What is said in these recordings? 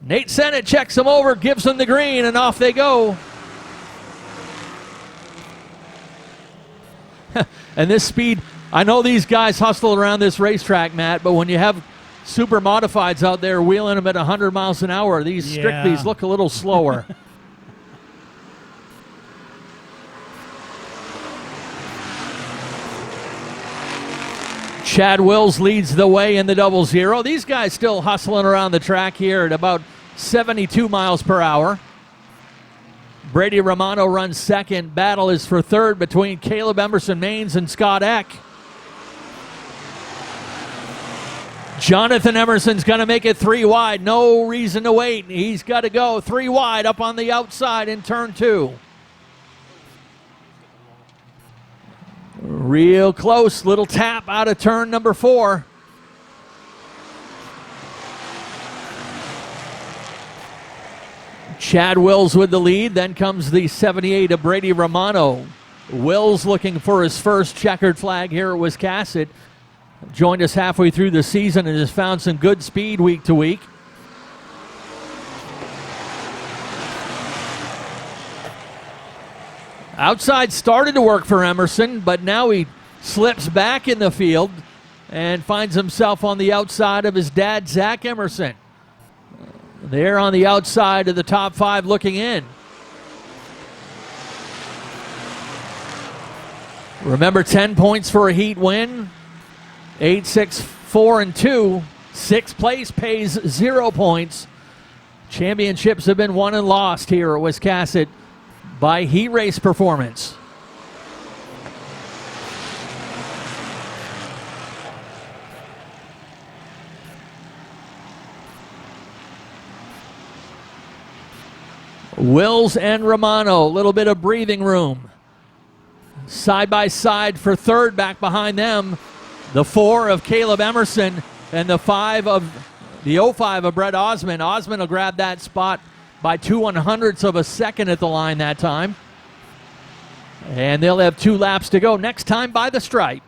Nate Sennett checks them over, gives them the green, and off they go. And this speed, I know these guys hustle around this racetrack, Matt, but when you have super modifieds out there wheeling them at 100 miles an hour, these Strictly's look a little slower. Chad Wills leads the way in the 00. These guys still hustling around the track here at about 72 miles per hour. Brady Romano runs second. Battle is for third between Caleb Emerson Maines and Scott Eck. Jonathan Emerson's going to make it 3 wide. No reason to wait. He's got to go 3 wide up on the outside in turn 2. Real close. Little tap out of turn number 4. Chad Wills with the lead. Then comes the 78 of Brady Romano. Wills looking for his first checkered flag here at Wiscasset. Joined us halfway through the season and has found some good speed week to week. Outside started to work for Emerson, but now he slips back in the field and finds himself on the outside of his dad, Zach Emerson. There on the outside of the top 5 looking in. Remember, 10 points for a heat win. 8, 6, 4, and 2. 6th place pays 0 points. Championships have been won and lost here at Wiscasset by heat race performance. Wills and Romano, a little bit of breathing room. Side by side for third, back behind them, the 4 of Caleb Emerson and the 5 of the 05 of Brett Osmond. Osmond will grab that spot by 2/100ths of a second at the line that time. And they'll have 2 laps to go. Next time by the stripe.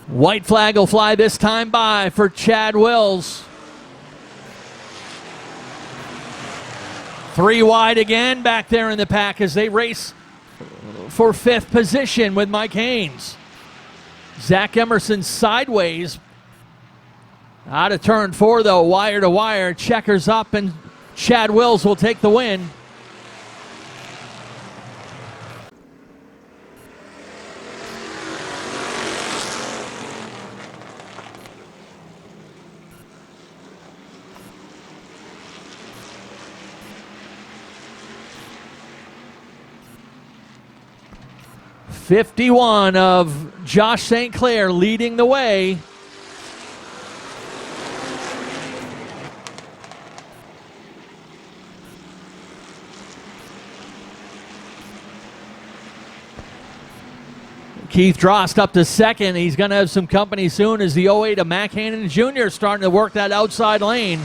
White flag will fly this time by for Chad Wills. 3 wide again back there in the pack as they race for 5th position with Mike Haynes. Zach Emerson sideways. Out of turn 4 though, wire to wire. Checkers up and Chad Wills will take the win. '51 of Josh St. Clair leading the way. Keith Drost up to second. He's going to have some company soon as the 08 of Mac Hannon Jr. starting to work that outside lane.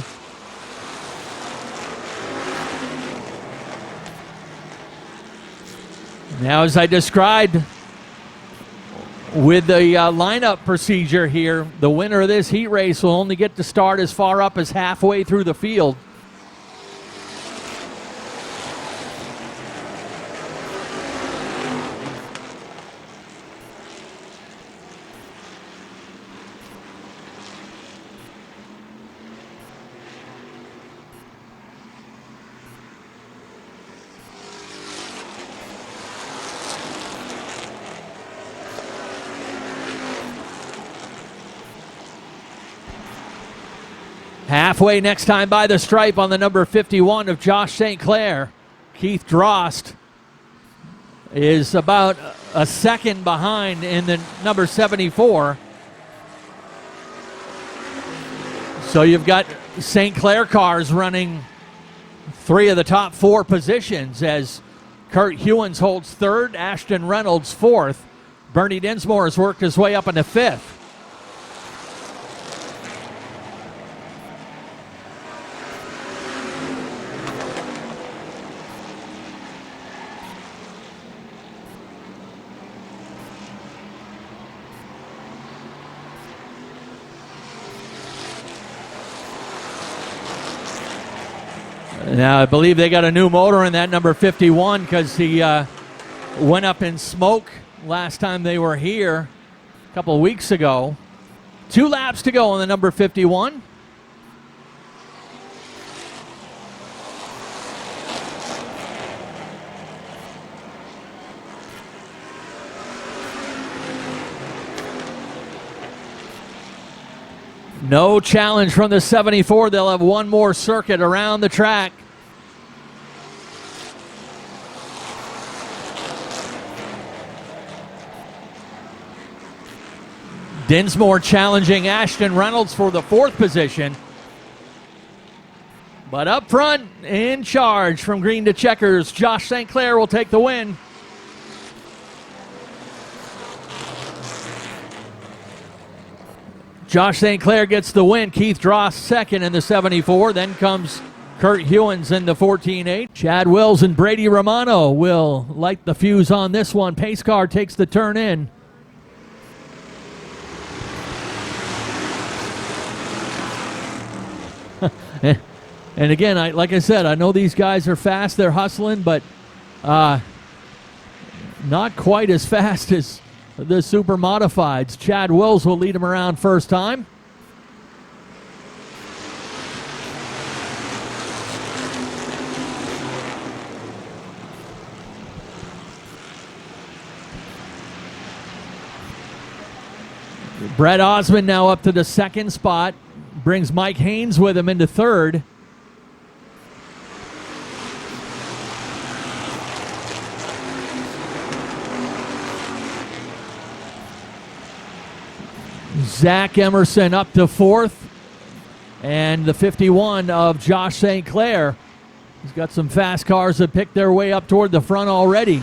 Now, as I described with the lineup procedure here, the winner of this heat race will only get to start as far up as halfway through the field. Halfway next time by the stripe on the number 51 of Josh St. Clair. Keith Drost is about a second behind in the number 74. So you've got St. Clair cars running 3 of the top 4 positions as Kurt Hewins holds 3rd, Ashton Reynolds 4th. Bernie Dinsmore has worked his way up into 5th. Now, I believe they got a new motor in that number 51 because he went up in smoke last time they were here a couple of weeks ago. 2 laps to go on the number 51. No challenge from the 74. They'll have one more circuit around the track. Dinsmore challenging Ashton Reynolds for the 4th position. But up front, in charge from green to checkers, Josh St. Clair will take the win. Josh St. Clair gets the win. Keith Dross second in the 74. Then comes Kurt Hewins in the 14-8. Chad Wills and Brady Romano will light the fuse on this one. Pace car takes the turn in. And again, like I said, I know these guys are fast. They're hustling, but not quite as fast as the super modifieds. Chad Wills will lead him around first time. Brett Osmond now up to the 2nd spot. Brings Mike Haynes with him into 3rd. Zach Emerson up to 4th. And the 51 of Josh St. Clair. He's got some fast cars that picked their way up toward the front already.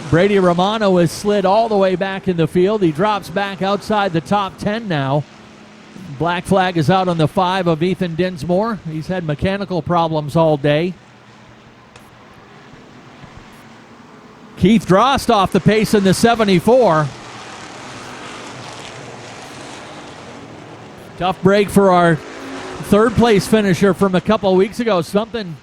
Brady Romano is slid all the way back in the field. He drops back outside the top 10 now. Black flag is out on the 5 of Ethan Dinsmore. He's had mechanical problems all day. Keith Drost off the pace in the 74. Tough break for our 3rd place finisher from a couple of weeks ago. Something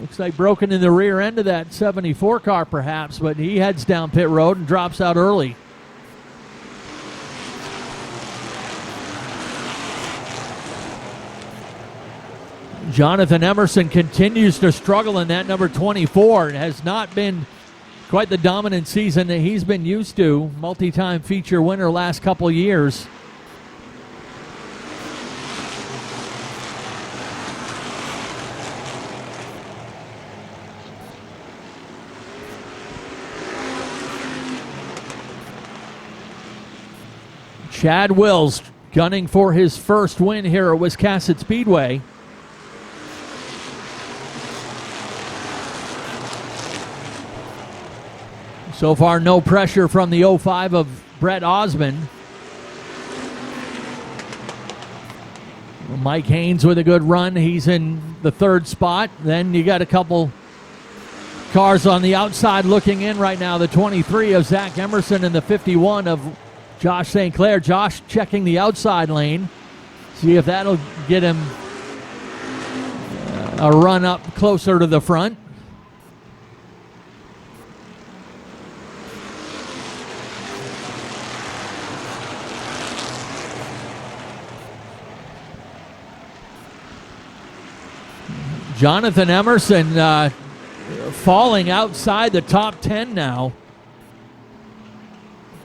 looks like broken in the rear end of that 74 car perhaps, but he heads down pit road and drops out early. Jonathan Emerson continues to struggle in that number 24. It has not been quite the dominant season that he's been used to. Multi-time feature winner last couple years. Chad Wills gunning for his first win here at Wiscasset Speedway. So far, no pressure from the 05 of Brett Osmond. Mike Haynes with a good run. He's in the 3rd spot. Then you got a couple cars on the outside looking in right now. The 23 of Zach Emerson and the 51 of Josh St. Clair. Josh checking the outside lane. See if that'll get him a run up closer to the front. Jonathan Emerson falling outside the top 10 now,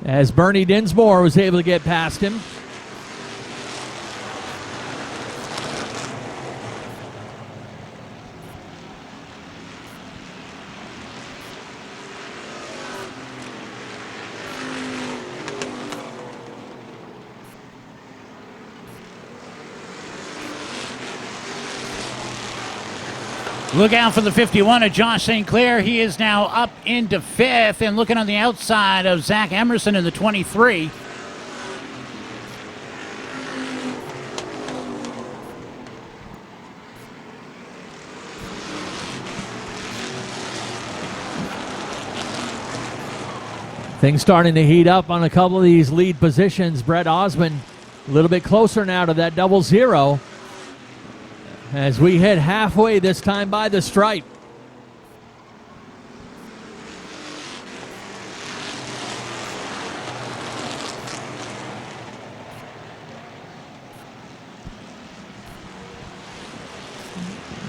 as Bernie Dinsmore was able to get past him. Look out for the 51 of Josh St. Clair. He is now up into 5th and looking on the outside of Zach Emerson in the 23. Things starting to heat up on a couple of these lead positions. Brett Osmond a little bit closer now to that 00. as we hit halfway, this time by the stripe.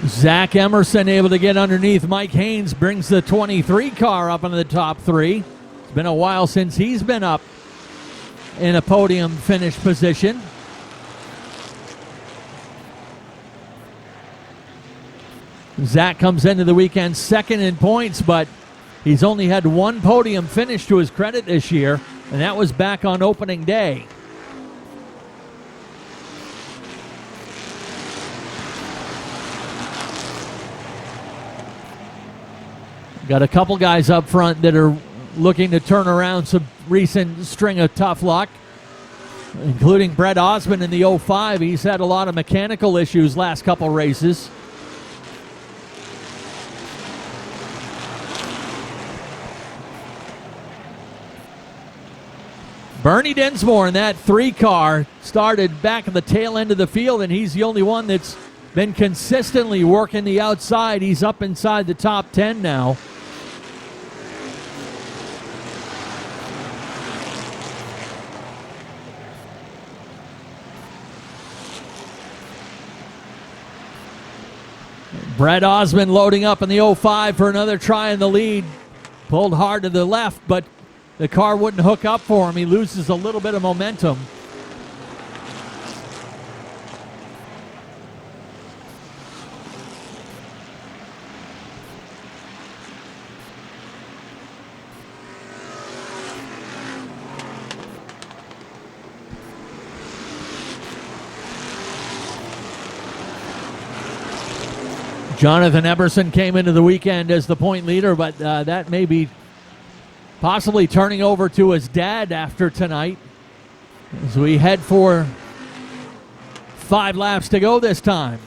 Zach Emerson able to get underneath Mike Haynes, brings the 23 car up into the top three. It's been a while since he's been up in a podium finish position. Zach comes into the weekend second in points, but he's only had one podium finish to his credit this year, and that was back on opening day. Got a couple guys up front that are looking to turn around some recent string of tough luck, including Brett Osmond in the 05. He's had a lot of mechanical issues last couple races. Bernie Dinsmore in that 3 car started back at the tail end of the field, and he's the only one that's been consistently working the outside. He's up inside the top 10 now. Brett Osmond loading up in the 05 for another try in the lead. Pulled hard to the left, but the car wouldn't hook up for him. He loses a little bit of momentum. Jonathan Emerson came into the weekend as the point leader, but that may be possibly turning over to his dad after tonight as we head for 5 laps to go this time.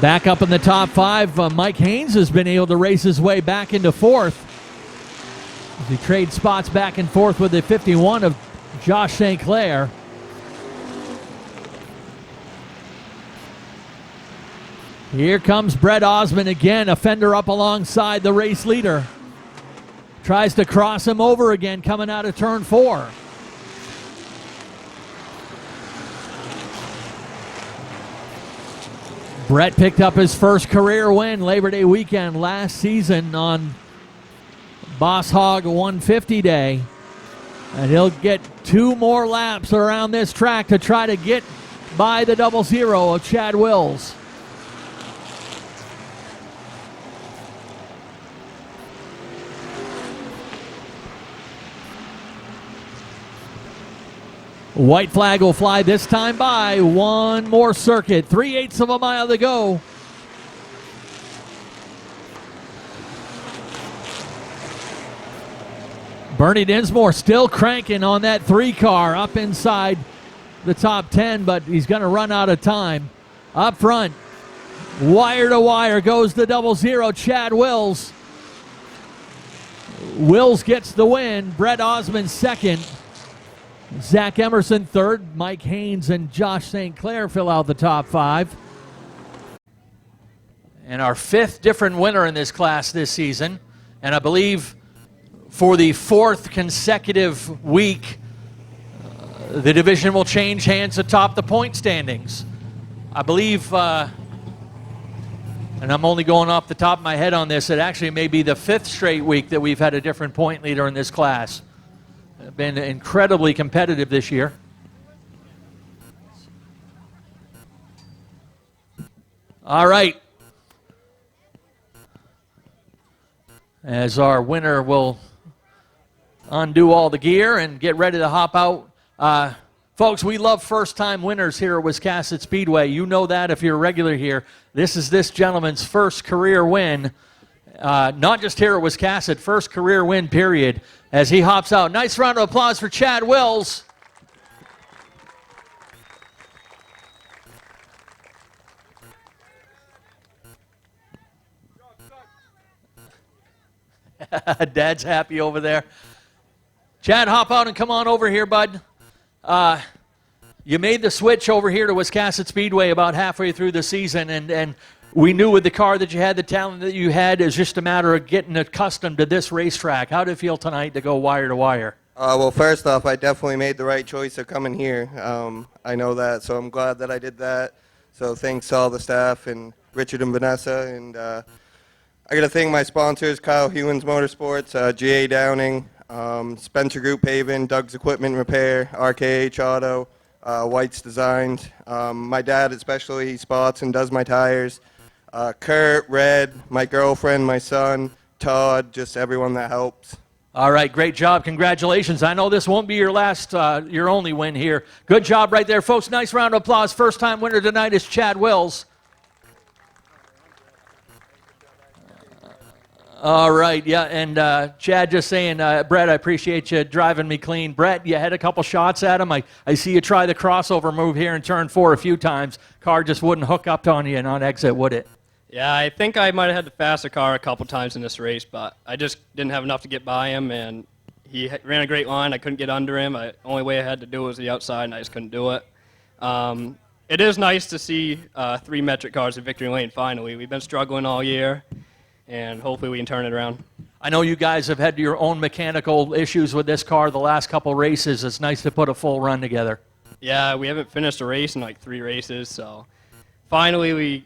Back up in the top 5, Mike Haynes has been able to race his way back into 4th. As he trades spots back and forth with the 51 of Josh St. Clair. Here comes Brett Osmond again, a fender up alongside the race leader. Tries to cross him over again coming out of turn 4. Brett picked up his first career win Labor Day weekend last season on Boss Hog 150 Day. And he'll get 2 more laps around this track to try to get by the 00 of Chad Wills. White flag will fly this time by. 1 more circuit. 3/8 of a mile to go. Bernie Dinsmore still cranking on that 3 car up inside the top 10, but he's going to run out of time. Up front, wire to wire goes the 00, Chad Wills. Wills gets the win. Brett Osmond second. Zach Emerson third. Mike Haynes and Josh St. Clair fill out the top 5. And our 5th different winner in this class this season. And I believe for the 4th consecutive week, the division will change hands atop the point standings. I believe, and I'm only going off the top of my head on this, it actually may be the 5th straight week that we've had a different point leader in this class. Been incredibly competitive this year. All right. As our winner will undo all the gear and get ready to hop out. Folks, we love first-time winners here at Wiscasset Speedway. You know that if you're a regular here. This is this gentleman's first career win. Not just here at Wiscasset, first career win, period, as he hops out. Nice round of applause for Chad Wills. Dad's happy over there. Chad, hop out and come on over here, bud. You made the switch over here to Wiscasset Speedway about halfway through the season, and we knew with the car that you had, the talent that you had, is just a matter of getting accustomed to this racetrack. How did it feel tonight to go wire to wire? Well, first off, I definitely made the right choice of coming here. I know that, so I'm glad that I did that. So thanks to all the staff and Richard and Vanessa. And I got to thank my sponsors, Kyle Hewins Motorsports, GA Downing, Spencer Group Paving, Doug's Equipment Repair, RKH Auto, White's Designs. My dad especially, he spots and does my tires. Kurt, Red, my girlfriend, my son, Todd, just everyone that helps. All right, great job. Congratulations. I know this won't be your last, your only win here. Good job right there, folks. Nice round of applause. First-time winner tonight is Chad Wills. All right, yeah, and Chad just saying, Brett, I appreciate you driving me clean. Brett, you had a couple shots at him. I see you try the crossover move here in turn 4 a few times. Car just wouldn't hook up on you and on exit, would it? Yeah, I think I might have had the faster car a couple times in this race, but I just didn't have enough to get by him, and he ran a great line. I couldn't get under him. The only way I had to do it was the outside, and I just couldn't do it. It is nice to see 3 metric cars at Victory Lane finally. We've been struggling all year, and hopefully we can turn it around. I know you guys have had your own mechanical issues with this car the last couple races. It's nice to put a full run together. Yeah, we haven't finished a race in like 3 races, so finally we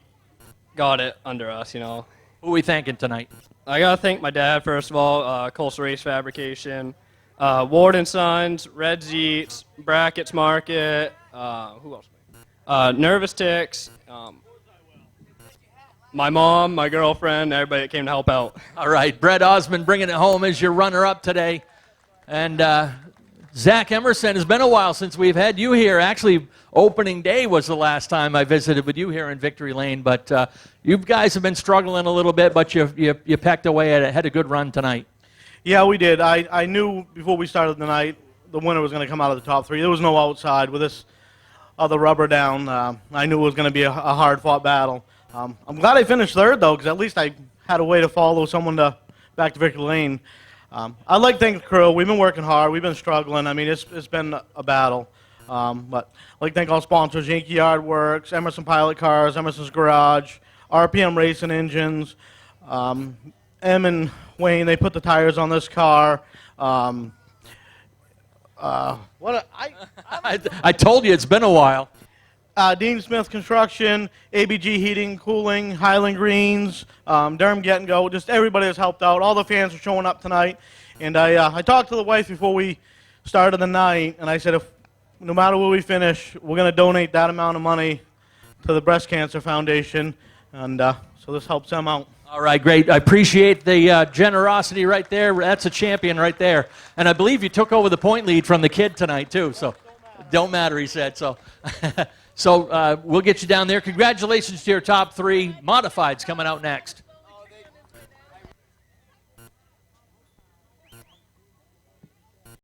got it under us, you know. Who are we thanking tonight? I got to thank my dad, first of all, Coastal Race Fabrication, Ward & Sons, Red Zeets, Brackets Market, who else? Nervous Ticks, my mom, my girlfriend, everybody that came to help out. All right, Brett Osmond bringing it home as your runner-up today. And Zach Emerson, it's been a while since we've had you here. Actually, opening day was the last time I visited with you here in Victory Lane. But you guys have been struggling a little bit, but you pecked away at it. Had a good run tonight. Yeah, we did. I knew before we started the night the winner was going to come out of the top 3. There was no outside. With this other rubber down, I knew it was going to be a hard-fought battle. I'm glad I finished 3rd, though, because at least I had a way to follow someone back to Victory Lane. I'd like to thank the crew. We've been working hard. We've been struggling. I mean, it's been a battle. But I'd like to thank all sponsors, Yankee Yard Works, Emerson Pilot Cars, Emerson's Garage, RPM Racing Engines, Em and Wayne, they put the tires on this car. I told you it's been a while. Dean Smith Construction, ABG Heating, Cooling, Highland Greens, Durham Get and Go, just everybody has helped out. All the fans are showing up tonight. And I talked to the wife before we started the night, and I said, if no matter where we finish, we're going to donate that amount of money to the Breast Cancer Foundation. And so this helps them out. All right, great. I appreciate the generosity right there. That's a champion right there. And I believe you took over the point lead from the kid tonight, too. So don't matter, he said. So so we'll get you down there. Congratulations to your top 3. Modifieds coming out next.